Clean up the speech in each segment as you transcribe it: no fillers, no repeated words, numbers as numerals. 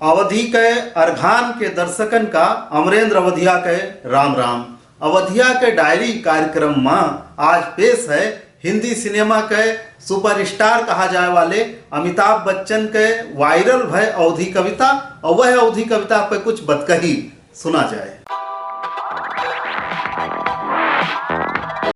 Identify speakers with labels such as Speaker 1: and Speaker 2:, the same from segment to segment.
Speaker 1: अवधि के अरघान के दर्शकन का अमरेंद्र अवधिया के राम राम। अवधिया के डायरी कार्यक्रम में आज पेश है हिंदी सिनेमा के सुपरस्टार कहा जाए वाले अमिताभ बच्चन के वायरल भय अवधि कविता, और वह अवधि कविता पे कुछ बतकही सुना जाए।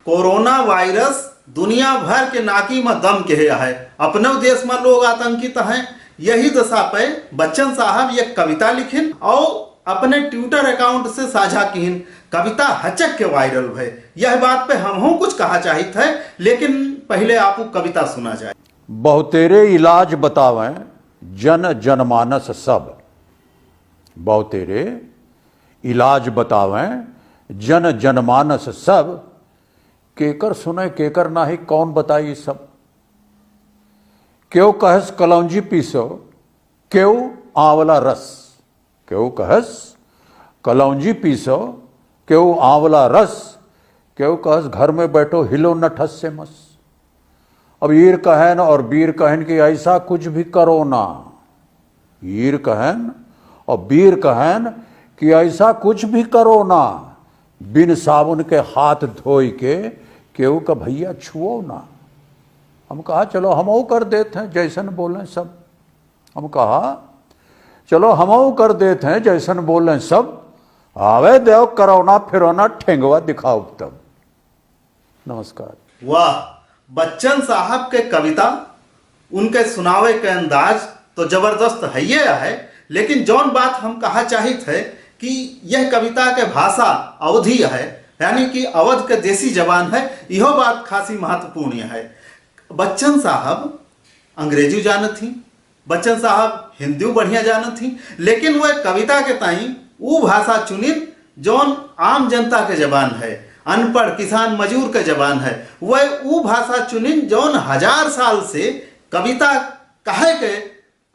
Speaker 1: कोरोना वायरस दुनिया भर के नाकी में दम के है। अपने देश में लोग आतंकित हैं। यही दशा पे बच्चन साहब एक कविता लिखिन और अपने ट्विटर अकाउंट से साझा किन। कविता हचक के वायरल है। यह बात पे हम कुछ कहा चाहिए है, लेकिन पहले आपको कविता सुना जाए।
Speaker 2: बहुतेरे इलाज बतावें जन जनमानस सब, बहुतेरे इलाज बतावें जन जनमानस सब, केकर सुने केकर नाही कौन बताई सब। क्यों कहस कलौंजी पीसो क्यों आंवला रस, क्यों कहस कलौंजी पीसो क्यों आंवला रस, क्यों कहस घर में बैठो हिलो न ठस से मस। अब ईर कहन और बीर कहन कि ऐसा कुछ भी करो ना, ईर कहन और बीर कहन कि ऐसा कुछ भी करो ना, बिन साबुन के हाथ धोई के केहू का भैया छुओ ना। हम कहा चलो हमो कर देते हैं जैसन बोलें सब, हम कहा चलो हमो कर देते हैं जैसन बोलें सब, आवे देव करोना फिरोना ठेंगवा दिखाओ तब। नमस्कार।
Speaker 1: वाह, बच्चन साहब के कविता, उनके सुनावे के अंदाज तो जबरदस्त है ये है। लेकिन जौन बात हम कहा चाहिए थे कि यह कविता के भाषा अवधि है, यानी कि अवध के देसी जबान है। यह बात खासी महत्वपूर्ण है। बच्चन साहब अंग्रेजी जानत थी, बच्चन साहब हिंदी बढ़िया जानत थी, लेकिन वह कविता के ताई वो भाषा चुनिन जौन आम जनता के जबान है, अनपढ़ किसान मजूर के जबान है। वह वो भाषा चुनिन जौन 1000 साल से कविता कहे के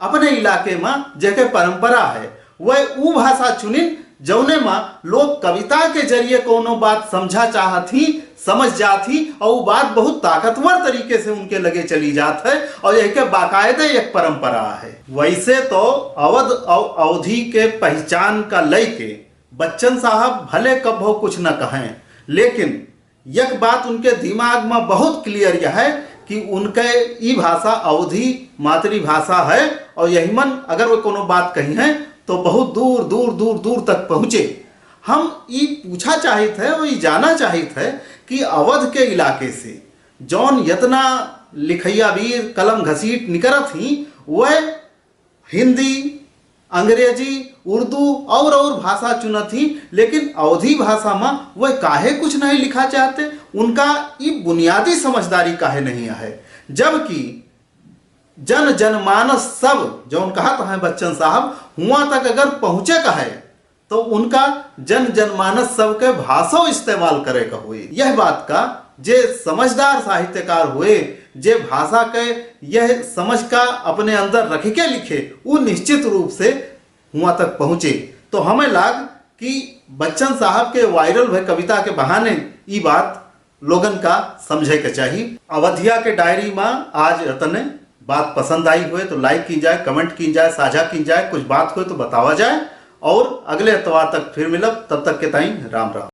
Speaker 1: अपने इलाके में जगह परंपरा है। वह वो भाषा चुनिन जौने में लोग कविता के जरिए कोनो बात समझा चाहती, समझ जाती, और वो बात बहुत ताकतवर तरीके से उनके लगे चली जात है, और यह के बाकायदे एक परंपरा है। वैसे तो अवध और अवधि के पहचान का लय के बच्चन साहब भले कभो कुछ न कहें, लेकिन एक बात उनके दिमाग में बहुत क्लियर यह है कि उनके ई भाषा अवधि मातृभाषा है, और यही मन अगर वो कोनो बात कही है तो बहुत दूर दूर दूर दूर तक पहुँचे। हम ये पूछा चाहिए थे और ये जाना चाहिए थे कि अवध के इलाके से जौन यतना लिखैया वीर कलम घसीट निकलत थी, वह हिंदी, अंग्रेजी, उर्दू और भाषा चुनत थी, लेकिन अवधि भाषा में वह काहे कुछ नहीं लिखा चाहते। उनका ये बुनियादी समझदारी काहे नहीं है। जबकि जन जनमानस सब जो कहा तो है बच्चन साहब, हुआ तक अगर पहुंचे का है तो उनका जन जनमानस सब के भाषा इस्तेमाल करे का हुए। यह बात का जे समझदार साहित्यकार हुए, जे भाषा के यह समझ का अपने अंदर रख के लिखे, वो निश्चित रूप से हुआ तक पहुंचे। तो हमें लग कि बच्चन साहब के वायरल भय कविता के बहाने ये बात लोगन का समझे के चाहिए। अवधिया के डायरी में आज रतने बात पसंद आई हुए तो लाइक की जाए, कमेंट की जाए, साझा की जाए, कुछ बात हुए तो बतावा जाए, और अगले एतवार तक फिर मिलब। तब तक के ताई राम राम।